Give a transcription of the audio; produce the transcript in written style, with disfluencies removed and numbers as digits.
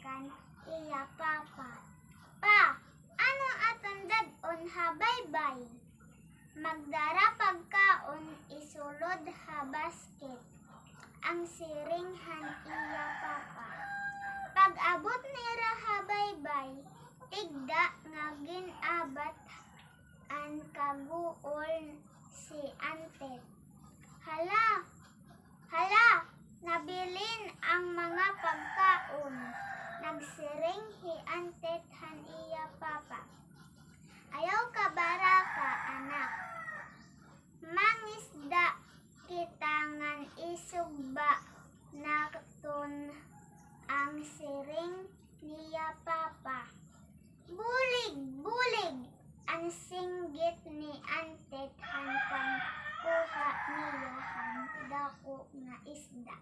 kan iya papa. Pa, ano aton dad-on ha baybay? Magdara pagkaon isulod ha basket. Ang siring han iya papa. Pag abot nira ha baybay, tigda nga ginabat an kaguol si Antet. Hala, nabilin ang mga pagkaon. Nagsiring hi Antet han iya papa. Ayaw ka baraka, anak. Mangisda kita ngan isugba naton ang siring niya papa. Bulig, ang singgit ni Antet han pangkuha niya han dako nga isda.